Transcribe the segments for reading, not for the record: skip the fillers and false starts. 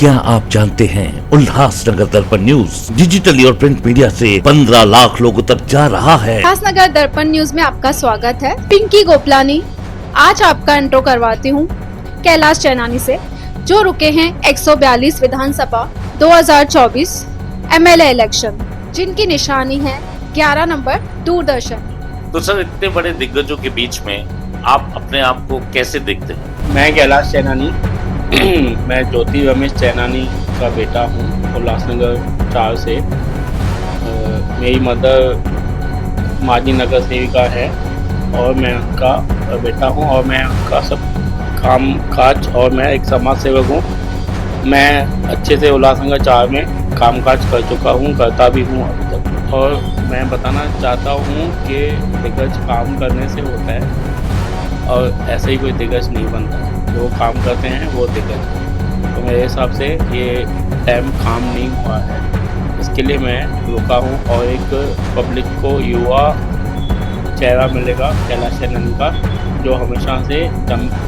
क्या आप जानते हैं उल्लासनगर दर्पण न्यूज डिजिटली और प्रिंट मीडिया से 15 लाख लोगों तक जा रहा है। उल्लासनगर दर्पण न्यूज में आपका स्वागत है। पिंकी गोपलानी आज आपका इंट्रो करवाती हूँ कैलाश चैनानी से, जो रुके हैं 142 विधानसभा 2024 एमएलए इलेक्शन, जिनकी निशानी है 11 नंबर दूरदर्शन। तो सर, इतने बड़े दिग्गजों के बीच में आप अपने आप को कैसे देखते हैं? मैं कैलाश चैनानी मैं ज्योति रमेश चैनानी का बेटा हूँ, उल्लासनगर 4 से। मेरी मदर माजी नगर सेविका है और मैं उनका बेटा हूँ और मैं उनका सब काम काज, और मैं एक समाज सेवक हूँ। मैं अच्छे से उल्लासनगर 4 में काम काज कर चुका हूँ, करता भी हूँ अभी तक। और मैं बताना चाहता हूँ कि दिग्गज काम करने से होता है और ऐसे ही कोई दिग्गज नहीं बनता। जो काम करते हैं वो दिक्कत। तो मेरे हिसाब से ये टाइम काम नहीं हुआ है, इसके लिए मैं रुका हूँ। और एक पब्लिक को युवा चेहरा मिलेगा कैलाश चैनानी का, जो हमेशा से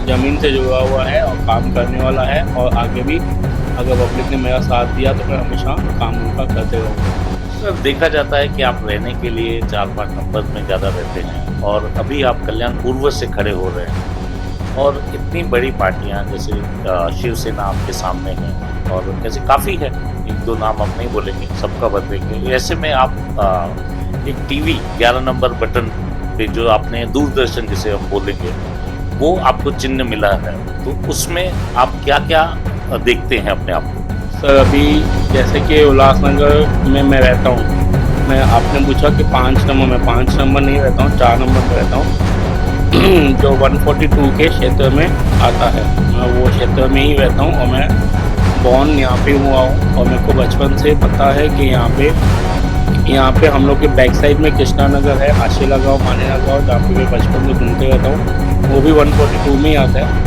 ज़मीन से जुड़ा हुआ है और काम करने वाला है। और आगे भी अगर पब्लिक ने मेरा साथ दिया तो मैं हमेशा काम उनका करते रहूँगा। सर, देखा जाता है कि आप रहने के लिए 4-5 नंबर में ज़्यादा रहते हैं और अभी आप कल्याण पूर्व से खड़े हो रहे हैं। और इतनी बड़ी पार्टियां जैसे शिवसेना आपके सामने है और ऐसे काफ़ी है, 1-2 नाम हम नहीं बोलेंगे, सबका बदलेंगे। ऐसे में आप एक टीवी 11 नंबर बटन पे जो आपने दूरदर्शन जिसे हम बोलेंगे, वो आपको चिन्ह मिला है, तो उसमें आप क्या क्या देखते हैं अपने आप को? सर, अभी जैसे कि उल्लासनगर में मैं रहता हूँ, मैं आपने पूछा कि 5 नंबर में, 5 नंबर नहीं रहता हूँ, 4 नंबर में रहता हूँ, जो 142 के क्षेत्र में आता है। मैं वो क्षेत्र में ही रहता हूँ और मैं बॉर्न यहाँ पे हुआ हूँ। और मेरे को बचपन से पता है कि यहाँ पे हम लोग के बैक साइड में कृष्णा नगर है, आशीला गाँव, मानेरा गाँव, जहाँ पे मैं बचपन से घूमते रहता हूँ, वो भी 142 में ही आता है।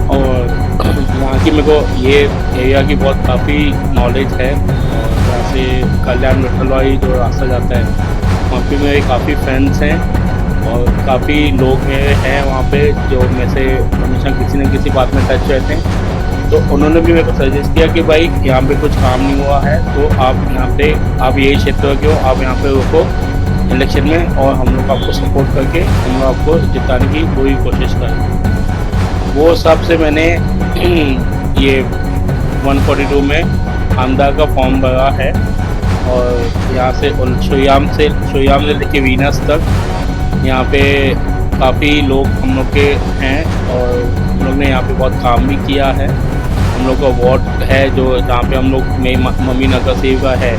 और यहाँ की मेरे को ये एरिया की बहुत काफ़ी नॉलेज है। और जहाँ से कल्याण विठलवाड़ी जो रास्ता जाता है, वहाँ पे मेरे काफ़ी फ्रेंड्स हैं और काफ़ी लोग मेरे हैं वहाँ पे, जो मेरे से हमेशा किसी न किसी बात में टच रहते हैं। तो उन्होंने भी मेरे को सजेस्ट किया कि भाई यहाँ पे कुछ काम नहीं हुआ है, तो आप यहाँ पे, आप यही क्षेत्र के हो, आप यहाँ पे रुको इलेक्शन में और हम लोग आपको सपोर्ट करके हम लोग आपको जिताने की पूरी कोशिश करें। वो हिसाब से मैंने ये 142 में आमदार का फॉर्म भरा है। और यहाँ से शुयाम से लेके वीनस तक यहाँ पे काफ़ी लोग हम लोग के हैं और हम लोग ने यहाँ पे बहुत काम भी किया है। हम लोग का वार्ड है जो जहाँ पे हम लोग, मेरी मम्मी नगर सेविका है,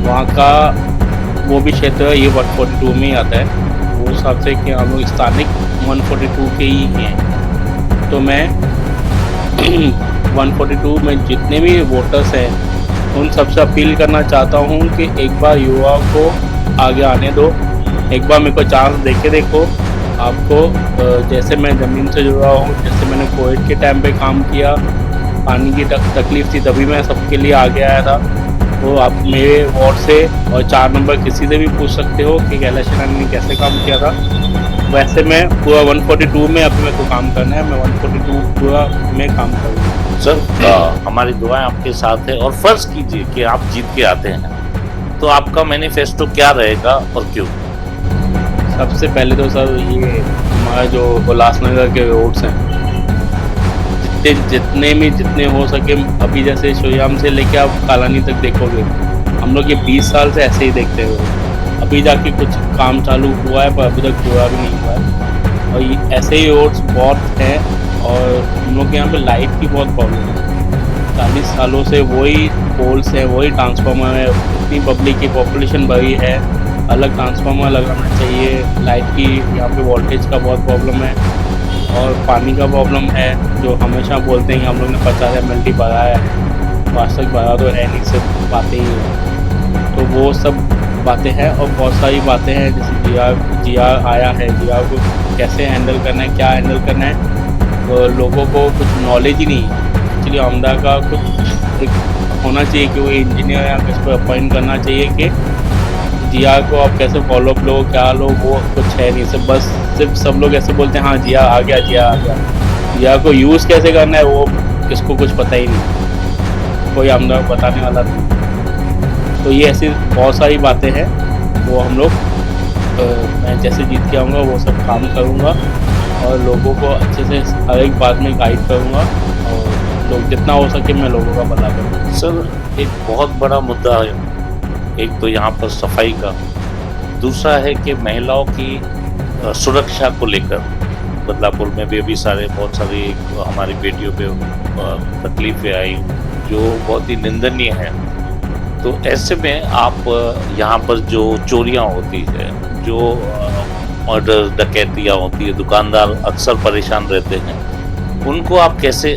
वहाँ का वो भी क्षेत्र ये 142 में ही आता है। वो हिसाब से कि हम लोग स्थानिक 142 के ही हैं। तो मैं 142 में जितने भी वोटर्स हैं उन सबसे अपील करना चाहता हूँ कि एक बार युवा को आगे आने दो, एक बार मेरे को चांस देके देखो। आपको जैसे मैं ज़मीन से जुड़ा हूँ, जैसे मैंने कोविड के टाइम पे काम किया, पानी की तकलीफ थी, तभी मैं सबके लिए आगे आया था। तो आप मेरे वार्ड से और 4 नंबर किसी से भी पूछ सकते हो कि कैलाश चैनानी ने कैसे काम किया था। वैसे मैं पूरा 142 में अभी मेरे को काम करना है, मैं 142 पूरा में काम करूँगा। सर, हमारी दुआएं आपके साथ है। और फर्ज कीजिए कि आप जीत के आते हैं, तो आपका मैनिफेस्टो क्या रहेगा और क्यों? सबसे पहले तो सर, ये हमारा जो उल्लासनगर के रोड्स हैं, जितने हो सके, अभी जैसे शुयाम से लेके आप कालानी तक देखोगे, हम लोग ये 20 साल से ऐसे ही देखते हुए, अभी जाके कुछ काम चालू हुआ है पर अभी तक पूरा भी नहीं हुआ है। और ये ऐसे ही रोड्स बहुत हैं और हम लोग के यहाँ पे लाइट की बहुत प्रॉब्लम है। 40 सालों से वही पोल्स हैं, वही ट्रांसफार्मर है, इतनी पब्लिक की पॉपुलेशन बढ़ी है, अलग ट्रांसफार्मर लगाना चाहिए। लाइट की यहाँ पे वोल्टेज का बहुत प्रॉब्लम है और पानी का प्रॉब्लम है, जो हमेशा बोलते हैं हम लोग ने 50 ml भरा है, वास्तविक भरा तो है नहीं, सिर्फ बातें ही हैं। तो वो सब बातें हैं और बहुत सारी बातें हैं, जैसे जीआर आया है, जीआर को कैसे हैंडल करना है, क्या हैंडल करना है, तो लोगों को कुछ नॉलेज ही नहीं है। एक्चुअली आमदार का कुछ एक होना चाहिए कि वो इंजीनियर या किस पर अपॉइंट करना चाहिए कि जीआर को आप कैसे फॉलोअप लो, क्या लो, वो कुछ है नहीं। सिर्फ सब लोग ऐसे बोलते हैं हाँ जीआर आ गया, जीआर आ गया। जीआर को यूज़ कैसे करना है वो किसको कुछ पता ही नहीं। कोई हम लोग बताने वाला नहीं। तो ये ऐसी बहुत सारी बातें हैं, वो हम लोग मैं जैसे जीत के आऊँगा वो सब काम करूँगा और लोगों को अच्छे से हर एक बात में गाइड करूँगा और लोग जितना हो सके मैं लोगों का भला करूँगा। सर एक बहुत बड़ा मुद्दा है, एक तो यहाँ पर सफाई का, दूसरा है कि महिलाओं की सुरक्षा को लेकर बदलापुर में भी अभी बहुत सारी हमारी बेटियों पे तकलीफें आई जो बहुत ही निंदनीय है। तो ऐसे में आप यहाँ पर जो चोरियाँ होती है, जो मर्डर डकैतियाँ होती है, दुकानदार अक्सर परेशान रहते हैं, उनको आप कैसे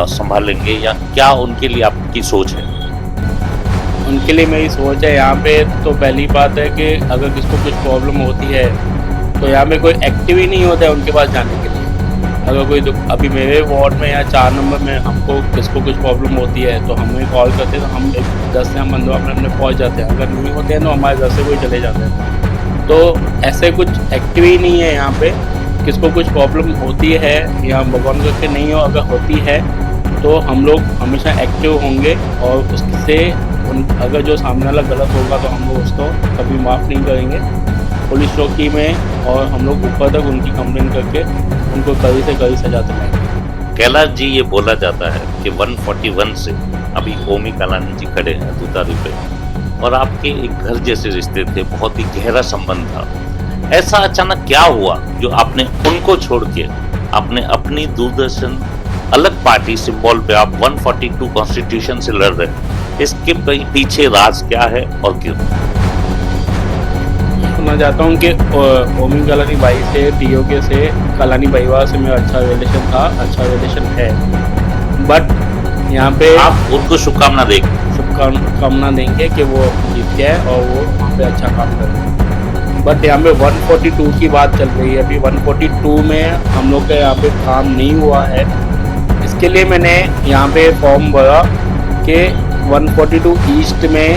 संभालेंगे या क्या उनके लिए आपकी सोच है? उनके लिए मेरी सोच है यहाँ पे, तो पहली बात है कि अगर किसको कुछ प्रॉब्लम होती है तो यहाँ पे कोई एक्टिव ही नहीं होता है उनके पास जाने के लिए। अगर कोई अभी मेरे वार्ड में या 4 नंबर में हमको किसको कुछ प्रॉब्लम होती है तो हमें कॉल करते हैं, तो हम 10 से 15 मिनट में पहुँच जाते हैं। अगर नहीं होते हैं तो हमारे घर से कोई चले जाते हैं। तो ऐसे कुछ एक्टिव ही नहीं है यहाँ पे। किसको कुछ प्रॉब्लम होती है या भगवान करके नहीं हो, अगर होती है तो हम लोग हमेशा एक्टिव होंगे और उससे अगर जो सामने वाला गलत होगा तो हम लोग उसको कभी माफ़ नहीं करेंगे। पुलिस चौकी में और हम लोग ऊपर तक उनकी कंप्लेंट करके उनको कड़ी से कड़ी सजा दिलाएंगे। कैलाश जी, ये बोला जाता है कि 141 से अभी ओमी कालानी जी खड़े हैं दुतारी पे और आपके एक घर जैसे रिश्ते थे, बहुत ही गहरा संबंध था। ऐसा अचानक क्या हुआ जो आपने उनको छोड़ के आपने अपनी दूरदर्शन अलग पार्टी सिंबल पे आप 142 कॉन्स्टिट्यूशन से लड़ रहे हैं? इसके पीछे राज क्या है और क्यों? मैं चाहता हूँ कि ओमी कालानी भाई से, टीओके से, कालानी परिवार से मेरा अच्छा रिलेशन था, अच्छा रिलेशन है। बट यहाँ पे आप उनको शुभकामना देंगे कि वो जीत गए और वो वहाँ पे अच्छा काम करें। बट यहाँ पे 142 की बात चल रही है। अभी 142 में हम लोग का यहाँ पे काम नहीं हुआ है। इसके लिए मैंने यहाँ पे फॉर्म भरा कि 142 ईस्ट में,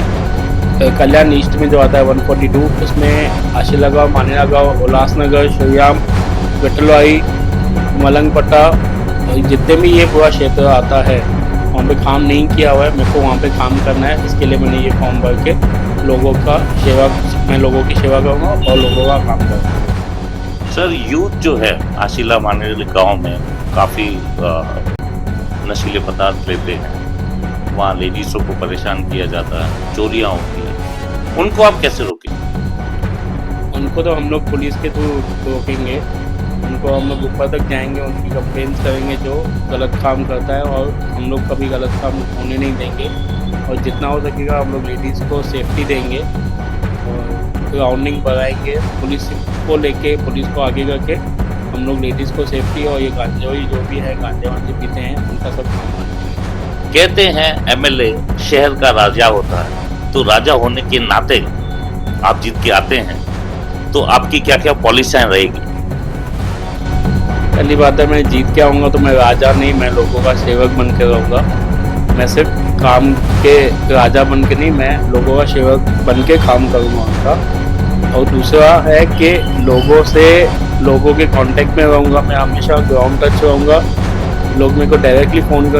कल्याण ईस्ट में जो आता है 142, उसमें आशीला गाँव, मानेरा गाँव, उल्लासनगर, श्रीराम, विठलवाई, मलंगपट्टा, जितने भी ये पूरा क्षेत्र आता है वहाँ पे काम नहीं किया हुआ है। मेरे को वहाँ पे काम करना है। इसके लिए मैंने ये फॉर्म भर के मैं लोगों की सेवा करूँगा और लोगों का काम करूँगा। सर, यूथ जो है आशीला मानेरा गाँव में काफ़ी नशीले पदार्थ लेते हैं, वहाँ लेडीज़ों को परेशान किया जाता है, चोरियाँ होती हैं, उनको आप कैसे रोकेंगे? उनको तो हम लोग पुलिस के थ्रू रोकेंगे। उनको हम लोग ऊपर तक जाएंगे, उनकी कंप्लेंट करेंगे जो गलत काम करता है, और हम लोग कभी गलत काम होने नहीं देंगे। और जितना हो सकेगा हम लोग लेडीज़ को सेफ्टी देंगे और राउंडिंग बढ़ाएंगे। पुलिस को लेके, पुलिस को आगे करके हम लोग लेडीज़ को सेफ्टी, और ये गांजेवाई जो भी है, गांजे वांजे पीते हैं, उनका सब काम करना। कहते हैं एमएलए शहर का राजा होता है, तो राजा होने के नाते आप जीत के आते हैं, तो आपकी क्या क्या पॉलिसियां रहेगी? पहली बात है, मैं जीत के आऊँगा तो मैं राजा नहीं, मैं लोगों का सेवक बन के रहूँगा। मैं सिर्फ काम के राजा बन के नहीं, मैं लोगों का सेवक बन के काम करूँगा उनका। और दूसरा है कि लोगों के कांटेक्ट में रहूँगा। मैं हमेशा ग्राउंड टच रहूँगा। लोग मेरे को डायरेक्टली फ़ोन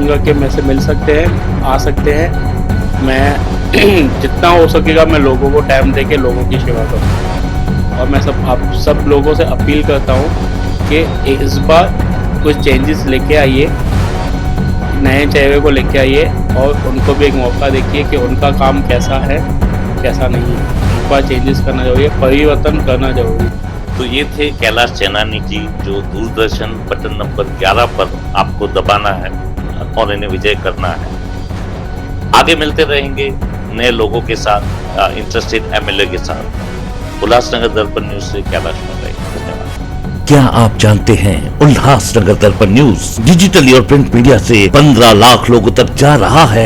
करके मेरे से मिल सकते हैं, आ सकते हैं। मैं जितना हो सकेगा मैं लोगों को टाइम दे के लोगों की सेवा करूँगा। और मैं आप सब लोगों से अपील करता हूँ कि इस बार कुछ चेंजेस लेके आइए, नए चेहरे को लेके आइए, और उनको भी एक मौका देखिए कि उनका काम कैसा है, कैसा नहीं है। एक बार चेंजेस करना जरूरी है, परिवर्तन करना जरूरी है। तो ये थे कैलाश चेनानी जी, जो दूरदर्शन बटन नंबर 11 पर आपको दबाना है और इन्हें विजय करना है। आगे मिलते रहेंगे नए लोगों के साथ, इंटरेस्टेड एमएलए के साथ। उल्लासनगर दर्पण न्यूज से कैलाश मंगाई। धन्यवाद। क्या आप जानते हैं उल्लासनगर दर्पण न्यूज डिजिटल और प्रिंट मीडिया से 15 लाख लोगों तक जा रहा है।